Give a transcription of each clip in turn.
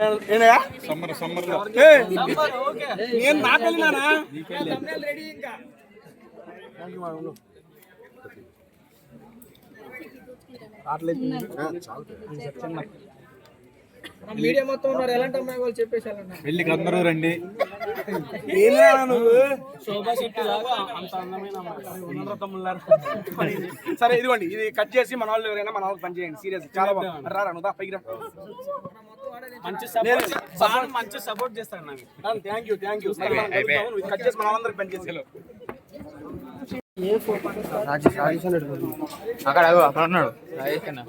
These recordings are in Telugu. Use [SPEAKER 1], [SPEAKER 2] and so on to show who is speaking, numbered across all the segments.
[SPEAKER 1] నేను నా పెళ్ళినానా
[SPEAKER 2] మీడియా మొత్తం ఉన్నారు. ఎలాంటి అమ్మాయి వాళ్ళు చెప్పేసి
[SPEAKER 1] పెళ్ళికి అందరూ రండి. నువ్వు శోభా శెట్టి లాగా అంత అందమైన సరే ఇదిగోండి, ఇది కట్ చేసి మన వాళ్ళు ఎవరైనా మన వాళ్ళకి పని చేయండి. సీరియస్ చాలా బాగుంది. రా నువ్వు పైకి రా. మంచి సపోర్ట్ చేస్తాను నాకు. థ్యాంక్ యూ కట్ చేసి మన వాళ్ళందరికి పని చేసి
[SPEAKER 3] అక్కడ అక్కడ ఉన్నాడు రాజేష్ అన్న.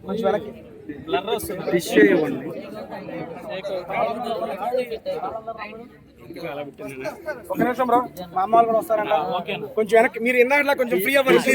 [SPEAKER 1] కొంచెం వెనక్కి ఒక నిమిషం బ్రో, మా అమ్మ వాళ్ళు కూడా వస్తారంట. కొంచెం వెనక్కి మీరు ఇందాక కొంచెం ఫ్రీ అవ్వండి.